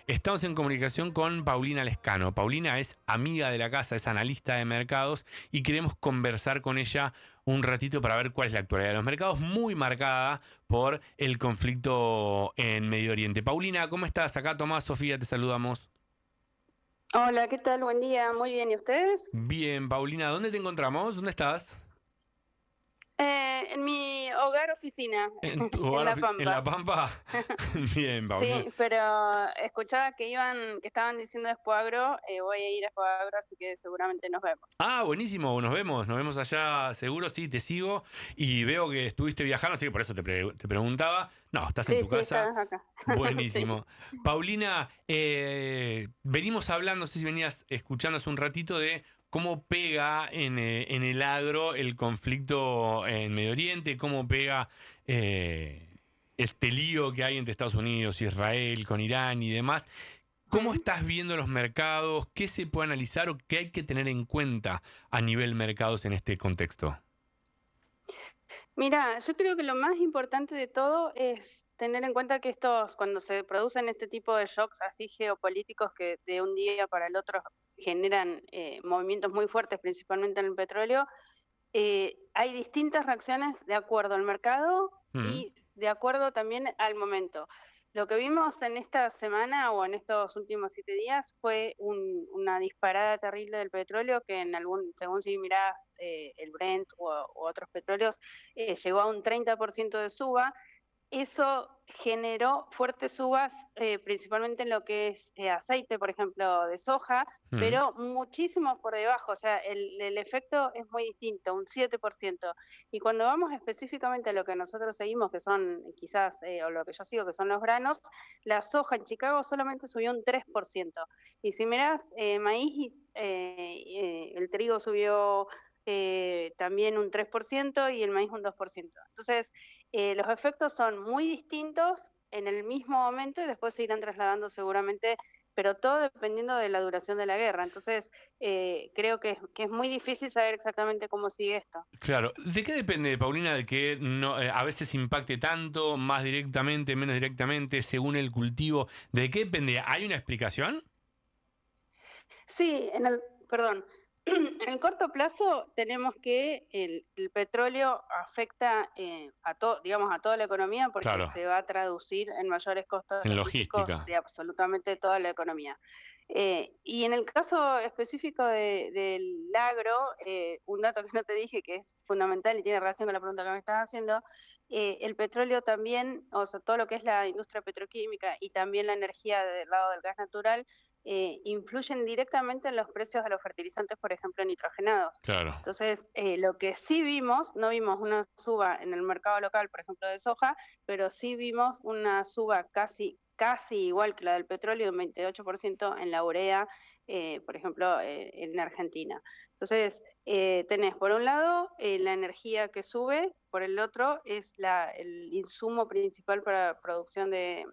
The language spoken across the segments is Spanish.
Estamos en comunicación con Paulina Lescano. Paulina es amiga de la casa, es analista de mercados y queremos conversar con ella un ratito para ver cuál es la actualidad de los mercados, muy marcada por el conflicto en Medio Oriente. Paulina, ¿cómo estás? Acá Tomás, Sofía, te saludamos. Hola, ¿qué tal? Buen día, muy bien. ¿Y ustedes? Bien, Paulina, ¿dónde te encontramos? ¿Dónde estás? En mi hogar oficina, ¿En tu en hogar La en La Pampa. Pampa? Bien, Paulina. Sí, pero escuchaba que estaban diciendo Expoagro, voy a ir a Expoagro, así que seguramente nos vemos. Ah, buenísimo, nos vemos allá seguro, sí, te sigo y veo que estuviste viajando, así que por eso te preguntaba. No, estás en Sí, tu sí, casa, estás acá. Sí. buenísimo. Paulina, venimos hablando, no sé si venías escuchando hace un ratito de cómo pega en el agro el conflicto en Medio Oriente, cómo pega este lío que hay entre Estados Unidos, Israel, con Irán y demás. ¿Cómo Mm. estás viendo los mercados? ¿Qué se puede analizar o qué hay que tener en cuenta a nivel mercados en este contexto? Mira, yo creo que lo más importante de todo es tener en cuenta que cuando se producen este tipo de shocks así geopolíticos que de un día para el otro generan movimientos muy fuertes, principalmente en el petróleo. Hay distintas reacciones de acuerdo al mercado Mm, y de acuerdo también al momento. Lo que vimos en esta semana o en estos últimos 7 días fue una disparada terrible del petróleo que según si mirás el Brent u otros petróleos, llegó a un 30% de suba. Eso generó fuertes subas, principalmente en lo que es aceite, por ejemplo, de soja, mm. pero muchísimo por debajo, o sea, el efecto es muy distinto, un 7%. Y cuando vamos específicamente a lo que nosotros seguimos, que son quizás, o lo que yo sigo, que son los granos, la soja en Chicago solamente subió un 3%. Y si mirás maíz, el trigo subió también un 3% y el maíz un 2%. Entonces, los efectos son muy distintos en el mismo momento y después se irán trasladando seguramente, pero todo dependiendo de la duración de la guerra. Entonces, creo que es muy difícil saber exactamente cómo sigue esto. Claro, ¿de qué depende, Paulina, de que no, a veces impacte tanto, más directamente, menos directamente, según el cultivo? ¿De qué depende? ¿Hay una explicación? Sí, perdón, en el corto plazo tenemos que el petróleo afecta digamos, a toda la economía porque Claro, se va a traducir en mayores costos en logísticos logística. de absolutamente toda la economía. Y en el caso específico del agro, un dato que no te dije que es fundamental y tiene relación con la pregunta que me estás haciendo, el petróleo también, o sea, todo lo que es la industria petroquímica y también la energía del lado del gas natural, influyen directamente en los precios de los fertilizantes, por ejemplo, nitrogenados. Claro. Entonces, lo que sí vimos, no vimos una suba en el mercado local, por ejemplo, de soja, pero sí vimos una suba casi igual que la del petróleo, un 28% en la urea, por ejemplo, en Argentina. Entonces, tenés por un lado la energía que sube, por el otro es el insumo principal para la producción de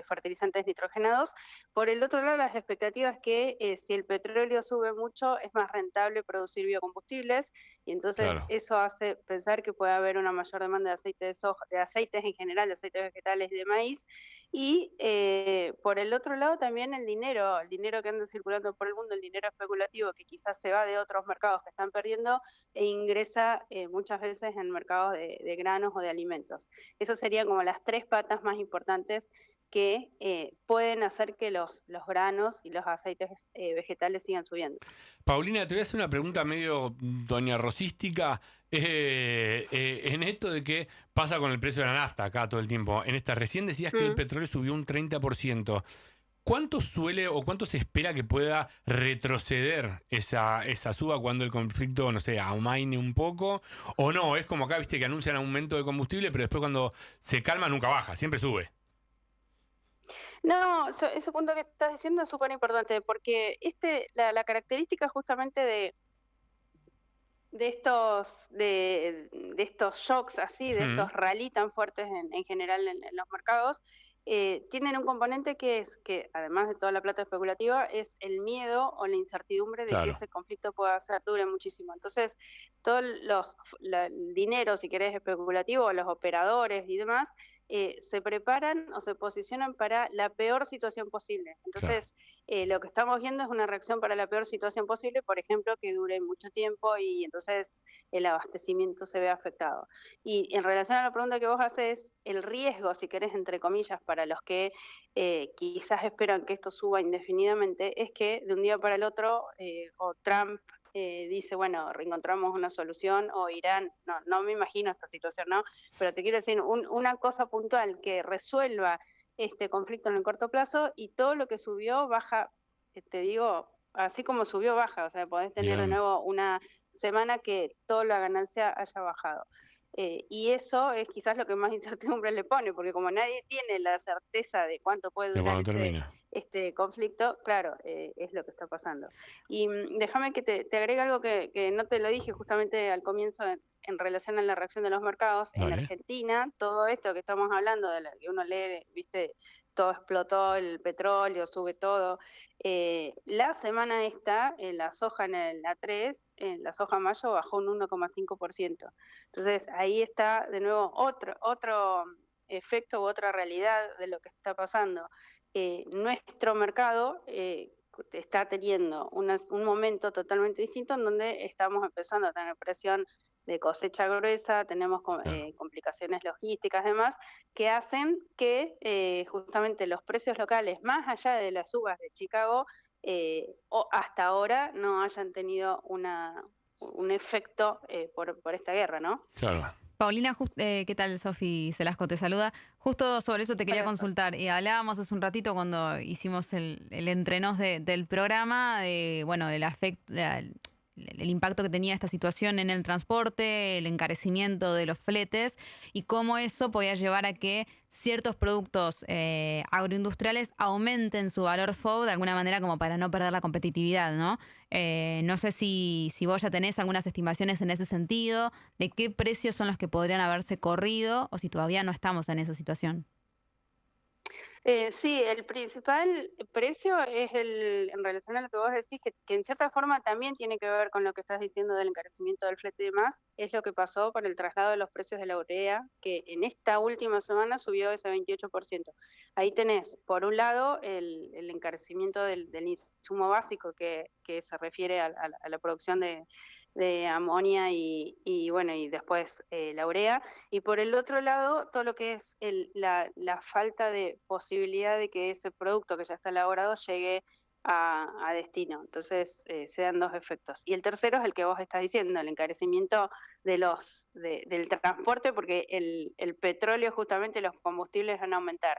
fertilizantes nitrogenados. Por el otro lado, las expectativas que si el petróleo sube mucho, es más rentable producir biocombustibles y entonces Claro. eso hace pensar que puede haber una mayor demanda de aceite de soja, de aceites en general, de aceites vegetales y de maíz. Y por el otro lado también el dinero que anda circulando por el mundo, el dinero especulativo que quizás se va de otros mercados que están perdiendo e ingresa muchas veces en mercados de granos o de alimentos. Esas serían como las tres patas más importantes que pueden hacer que los granos y los aceites vegetales sigan subiendo. Paulina, te voy a hacer una pregunta medio doña rosística. En esto de qué pasa con el precio de la nafta acá todo el tiempo. En esta recién decías que el Mm. petróleo subió un 30%. ¿Cuánto suele o cuánto se espera que pueda retroceder esa suba cuando el conflicto, no sé, amaine un poco? O no, es como acá, viste, que anuncian aumento de combustible, pero después cuando se calma nunca baja, siempre sube. No, ese punto que estás diciendo es súper importante porque la característica justamente de estos shocks así, de Mm, estos rally tan fuertes en general en los mercados, tienen un componente que es que, además de toda la plata especulativa, es el miedo o la incertidumbre de que claro. ese conflicto pueda dure muchísimo. Entonces, todo el dinero, si querés, especulativo, los operadores y demás, se preparan o se posicionan para la peor situación posible. Claro. Entonces, lo que estamos viendo es una reacción para la peor situación posible, por ejemplo, que dure mucho tiempo y entonces el abastecimiento se ve afectado. Y en relación a la pregunta que vos haces, el riesgo, si querés, entre comillas, para los que quizás esperan que esto suba indefinidamente, es que de un día para el otro o Trump dice, bueno, reencontramos una solución, o Irán, no me imagino esta situación, ¿no? Pero te quiero decir, una cosa puntual que resuelva este conflicto en el corto plazo y todo lo que subió baja, te digo, así como subió baja, o sea, podés tener de Bien. nuevo una semana que toda la ganancia haya bajado. Y eso es quizás lo que más incertidumbre le pone, porque como nadie tiene la certeza de cuánto puede De durar cuando termina. este conflicto, claro, es lo que está pasando. Y déjame que te agregue algo que no te lo dije justamente al comienzo en relación a la reacción de los mercados. En Dale. Argentina, todo esto que estamos hablando, de la que uno lee, viste, todo explotó, el petróleo, sube todo. La semana esta, la soja en el A3, en la soja mayo bajó un 1,5%. Entonces, ahí está de nuevo otro efecto u otra realidad de lo que está pasando. Nuestro mercado está teniendo un momento totalmente distinto en donde estamos empezando a tener presión de cosecha gruesa, tenemos Claro. complicaciones logísticas y demás, que hacen que justamente los precios locales, más allá de las uvas de Chicago, o hasta ahora no hayan tenido un efecto por esta guerra, ¿no? Claro. Paulina, ¿qué tal? Sofi Celasco te saluda. Justo sobre eso te quería Hola, Sol. consultar. Hablábamos hace un ratito cuando hicimos el entrenos del programa, de, bueno, del el impacto que tenía esta situación en el transporte, el encarecimiento de los fletes y cómo eso podía llevar a que ciertos productos agroindustriales aumenten su valor FOB de alguna manera como para no perder la competitividad, ¿no? No sé si vos ya tenés algunas estimaciones en ese sentido, de qué precios son los que podrían haberse corrido o si todavía no estamos en esa situación. Sí, el principal precio es en relación a lo que vos decís, que en cierta forma también tiene que ver con lo que estás diciendo del encarecimiento del flete y demás, es lo que pasó con el traslado de los precios de la urea, que en esta última semana subió ese 28%. Ahí tenés, por un lado, el encarecimiento del insumo básico que se refiere a la producción de amonia bueno, y después la urea. Y por el otro lado, todo lo que es la falta de posibilidad de que ese producto que ya está elaborado llegue a destino. Entonces, se dan dos efectos. Y el tercero es el que vos estás diciendo, el encarecimiento del transporte, porque el petróleo, justamente los combustibles van a aumentar.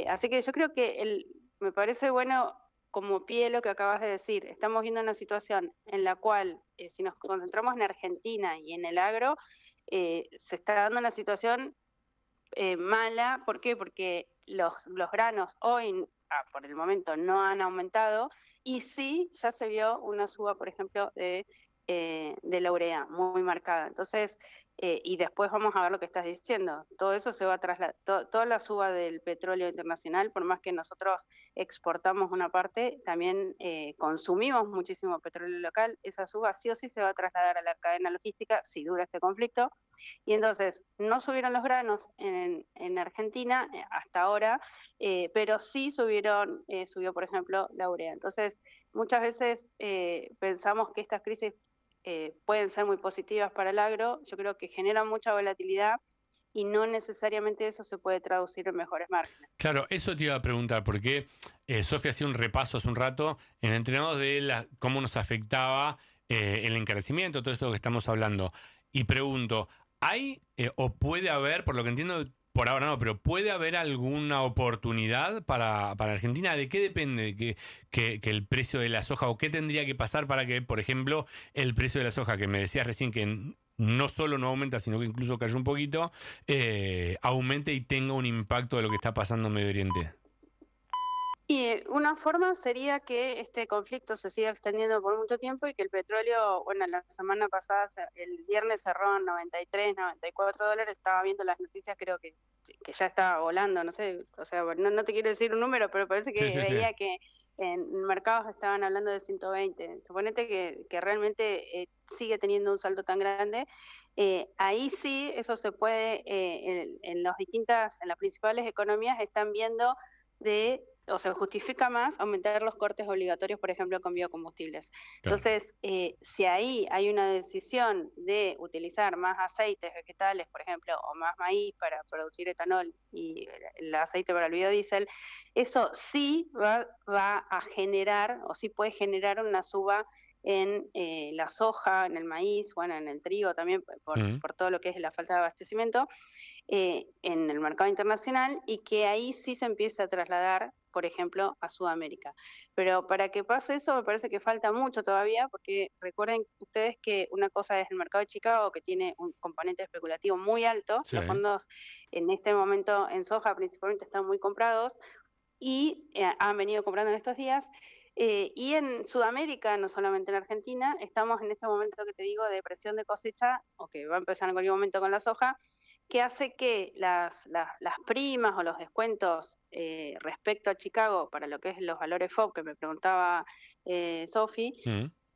Así que yo creo que me parece bueno como pie lo que acabas de decir. Estamos viendo una situación en la cual, si nos concentramos en Argentina y en el agro, se está dando una situación mala. ¿Por qué? Porque los granos hoy, por el momento, no han aumentado y sí ya se vio una suba, por ejemplo, de la urea muy marcada. Entonces, y después vamos a ver lo que estás diciendo. Todo eso se va a trasladar, toda la suba del petróleo internacional, por más que nosotros exportamos una parte, también consumimos muchísimo petróleo local. Esa suba sí o sí se va a trasladar a la cadena logística si dura este conflicto. Y entonces, no subieron los granos en Argentina hasta ahora, pero sí subió, por ejemplo, la urea. Entonces, muchas veces pensamos que estas crisis pueden ser muy positivas para el agro. Yo creo que generan mucha volatilidad y no necesariamente eso se puede traducir en mejores márgenes. Claro, eso te iba a preguntar, porque Sofía hacía un repaso hace un rato en entrenados de cómo nos afectaba el encarecimiento, todo esto que estamos hablando. Y pregunto, ¿hay o puede haber, por lo que entiendo, por ahora no, pero puede haber alguna oportunidad para Argentina? ¿De qué depende que el precio de la soja, o qué tendría que pasar para que, por ejemplo, el precio de la soja, que me decías recién que no solo no aumenta, sino que incluso cayó un poquito, aumente y tenga un impacto de lo que está pasando en Medio Oriente? Y una forma sería que este conflicto se siga extendiendo por mucho tiempo y que el petróleo, bueno, la semana pasada, el viernes cerró en 93, $94. Estaba viendo las noticias, creo que ya estaba volando, no sé, o sea, no te quiero decir un número, pero parece Sí, que sí, sí. veía que en mercados estaban hablando de 120. Suponete que realmente sigue teniendo un salto tan grande. Ahí sí, eso se puede, en las principales economías están viendo o se justifica más aumentar los cortes obligatorios, por ejemplo, con biocombustibles. Claro. Entonces, si ahí hay una decisión de utilizar más aceites vegetales, por ejemplo, o más maíz para producir etanol y el aceite para el biodiesel, eso sí va a generar, o sí puede generar una suba en la soja, en el maíz, bueno, en el trigo también, por todo lo que es la falta de abastecimiento, en el mercado internacional, y que ahí sí se empieza a trasladar, por ejemplo, a Sudamérica. Pero para que pase eso me parece que falta mucho todavía, porque recuerden ustedes que una cosa es el mercado de Chicago, que tiene un componente especulativo muy alto. Sí. Los fondos en este momento en soja principalmente están muy comprados y han venido comprando en estos días. Y en Sudamérica, no solamente en Argentina, estamos en este momento que te digo de presión de cosecha, o que va a empezar en cualquier momento con la soja, que hace que las primas o los descuentos respecto a Chicago, para lo que es los valores FOB, que me preguntaba Sofi,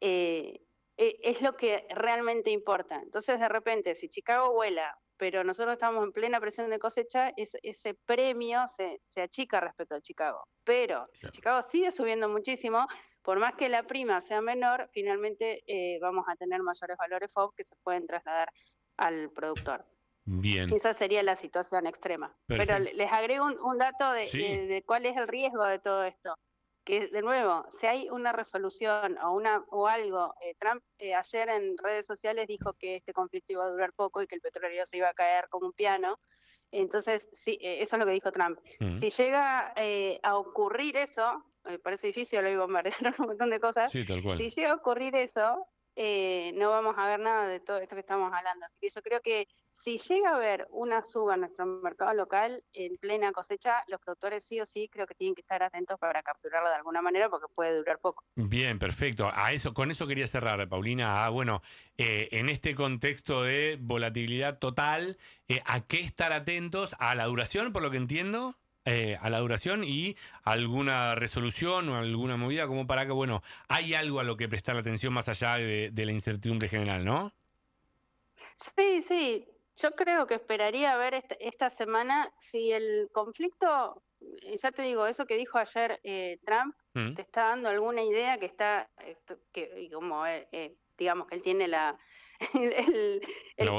es lo que realmente importa. Entonces, de repente, si Chicago vuela, pero nosotros estamos en plena presión de cosecha, ese premio se achica respecto a Chicago. Pero si Chicago sigue subiendo muchísimo, por más que la prima sea menor, finalmente vamos a tener mayores valores FOB que se pueden trasladar al productor. Bien. Esa sería la situación extrema. Perfecto. Pero les agrego un dato de cuál es el riesgo de todo esto. Que, de nuevo, si hay una resolución o algo, Trump ayer en redes sociales dijo que este conflicto iba a durar poco y que el petróleo se iba a caer como un piano. Entonces, sí, eso es lo que dijo Trump. Si llega a ocurrir eso, parece difícil, lo iba a bombardear un montón de cosas. Sí, tal cual. Si llega a ocurrir eso, no vamos a ver nada de todo esto que estamos hablando. Así que yo creo que si llega a haber una suba en nuestro mercado local en plena cosecha, los productores sí o sí creo que tienen que estar atentos para capturarlo de alguna manera, porque puede durar poco. Bien, perfecto. Con eso quería cerrar, Paulina. Bueno, en este contexto de volatilidad total, ¿a qué estar atentos? A la duración, por lo que entiendo. A la duración y alguna resolución o alguna movida como para que, bueno, hay algo a lo que prestar atención más allá de la incertidumbre general, ¿no? Sí. Yo creo que esperaría ver esta semana si el conflicto, ya te digo, eso que dijo ayer Trump, te está dando alguna idea que está, como digamos que él tiene el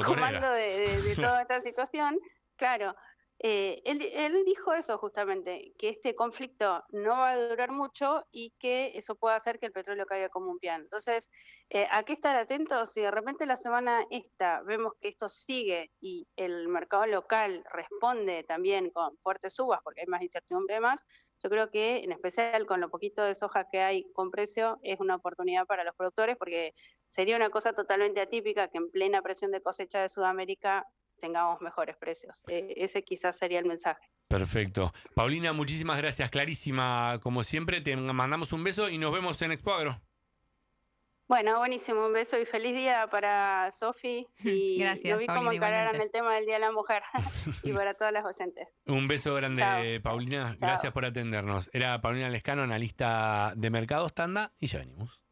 comando de toda esta situación, claro. Él dijo eso justamente, que este conflicto no va a durar mucho y que eso puede hacer que el petróleo caiga como un piano. Entonces, ¿a qué estar atentos? Si de repente la semana vemos que esto sigue y el mercado local responde también con fuertes subas porque hay más incertidumbre más, yo creo que en especial con lo poquito de soja que hay con precio es una oportunidad para los productores, porque sería una cosa totalmente atípica que en plena presión de cosecha de Sudamérica tengamos mejores precios. Ese quizás sería el mensaje. Perfecto. Paulina, muchísimas gracias. Clarísima, como siempre. Te mandamos un beso y nos vemos en Expoagro. Bueno, buenísimo. Un beso y feliz día para Sofi. Y gracias, no vi Paulina, cómo encararan igualmente. el tema del Día de la Mujer. Y para todas las oyentes. Un beso grande, Chao. Paulina. Chao. Gracias por atendernos. Era Paulina Lescano, analista de mercados, tanda, y ya venimos.